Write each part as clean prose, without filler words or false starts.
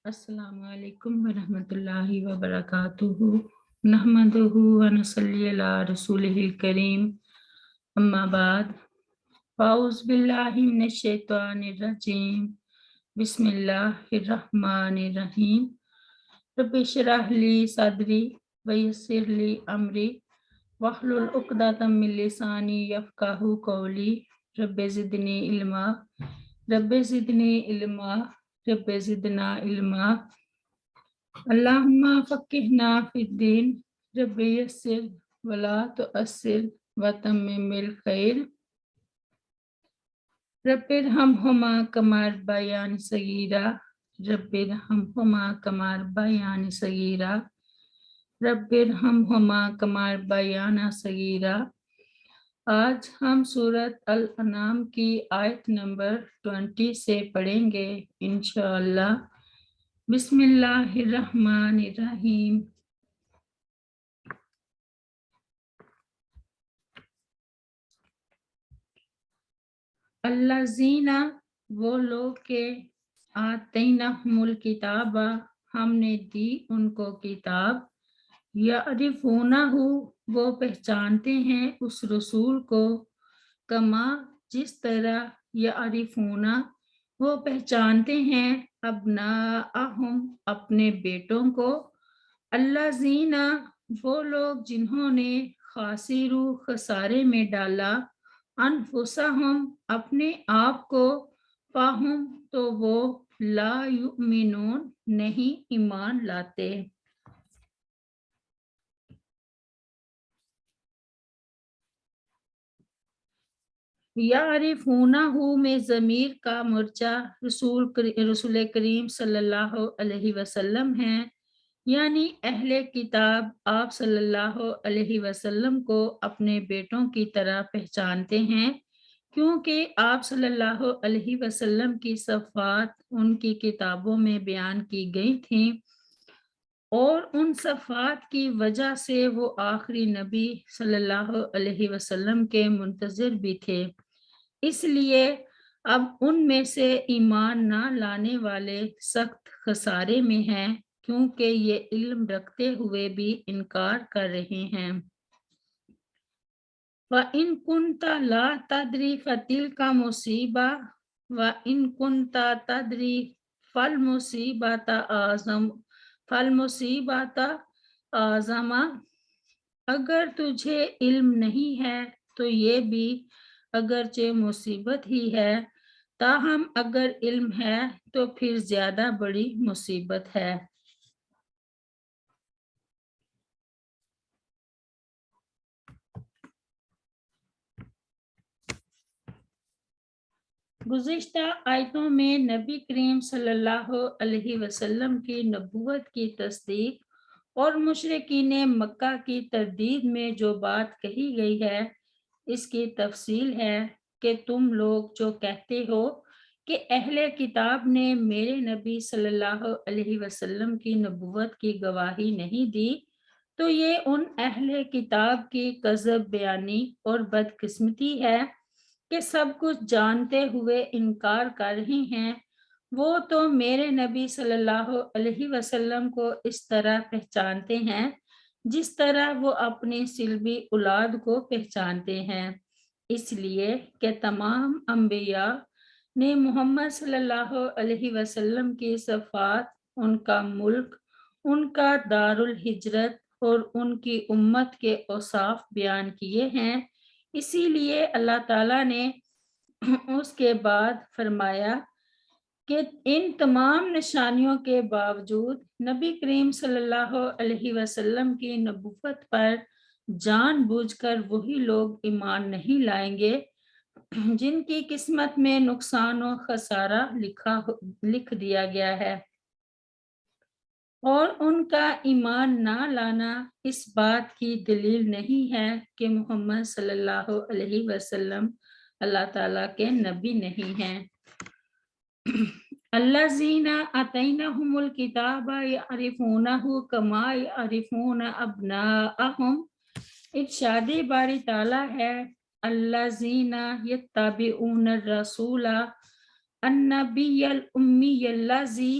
السلام علیکم ورحمۃ اللہ وبرکاتہ نحمدہ ونصلی علی رسولہ الکریم اما بعد اعوذ باللہ من الشیطان الرجیم بسم اللہ الرحمن الرحیم رب اشرح لی صدری ویسر لی امری واحلل عقدۃ من لسانی یفقہوا قولی رب زدنی علما رب زدنی علما رب زدنا علما اللہم فقہنا فی الدین رب یسر ولا تؤثر وتمم بالخیر رب ارحمہما کما ربیانی صغیرا رب ارحمہما کما ربیانی صغیرا رب ارحمہما کما ربیانا صغیرا۔ آج ہم سورۃ الانعام کی آیت نمبر 20 سے پڑھیں گے انشاءاللہ۔ بسم اللہ الرحمن الرحیم۔ الذین وہ لوگ کے آتیناہم الکتاب ہم نے دی ان کو کتاب، یعرفونہ وہ پہچانتے ہیں اس رسول کو، کما جس طرح یعرفونہ وہ پہچانتے ہیں ابناءہم اپنے بیٹوں کو، الذین وہ لوگ جنہوں نے خاسروا خسارے میں ڈالا انفسہم اپنے آپ کو، فہم تو وہ لا یؤمنون نہیں ایمان لاتے۔ یعرفونہ میں ضمیر کا مرجع رسول کریم صلی اللہ علیہ وسلم ہیں، یعنی اہل کتاب آپ صلی اللہ علیہ وسلم کو اپنے بیٹوں کی طرح پہچانتے ہیں، کیونکہ آپ صلی اللہ علیہ وسلم کی صفات ان کی کتابوں میں بیان کی گئی تھیں، اور ان صفات کی وجہ سے وہ آخری نبی صلی اللہ علیہ وسلم کے منتظر بھی تھے۔ اس لیے اب ان میں سے ایمان نہ لانے والے سخت خسارے میں ہیں، کیونکہ یہ علم رکھتے ہوئے بھی انکار کر رہے ہیں۔ وَإِن كُنْتَ لَا تَدْرِي فَتِلْكَ مُصِیبَةٌ وَإِن كُنْتَ تَدْرِي فَالْمُصِیبَةُ أَعْظَمُ اگر تجھے علم نہیں ہے تو یہ بھی اگرچہ مصیبت ہی ہے، تاہم اگر علم ہے تو پھر زیادہ بڑی مصیبت ہے۔ گزشتہ آیتوں میں نبی کریم صلی اللہ علیہ وسلم کی نبوت کی تصدیق اور مشرکین مکہ کی تردید میں جو بات کہی گئی ہے، اس کی تفصیل ہے کہ تم لوگ جو کہتے ہو کہ اہل کتاب نے میرے نبی صلی اللہ علیہ وسلم کی نبوت کی گواہی نہیں دی، تو یہ ان اہل کتاب کی کذب بیانی اور بدقسمتی ہے کہ سب کچھ جانتے ہوئے انکار کر رہے ہیں۔ وہ تو میرے نبی صلی اللہ علیہ وسلم کو اس طرح پہچانتے ہیں جس طرح وہ اپنی صلبی اولاد کو پہچانتے ہیں، اس لیے کہ تمام انبیاء نے محمد صلی اللہ علیہ وسلم کی صفات، ان کا ملک، ان کا دار الہجرت اور ان کی امت کے اوصاف بیان کیے ہیں۔ اسی لیے اللہ تعالیٰ نے اس کے بعد فرمایا کہ ان تمام نشانیوں کے باوجود نبی کریم صلی اللہ علیہ وسلم کی نبوت پر جان بوجھ کر وہی لوگ ایمان نہیں لائیں گے جن کی قسمت میں نقصان و خسارہ لکھ دیا گیا ہے، اور ان کا ایمان نہ لانا اس بات کی دلیل نہیں ہے کہ محمد صلی اللہ علیہ وسلم اللہ تعالیٰ کے نبی نہیں ہیں۔ الذین آتیناہم الکتاب یعرفونہ کما یعرفون ابناءہم۔ ارشاد باری تعالیٰ ہے، الذین یتبعون الرسول النبی الامی الذی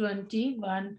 21।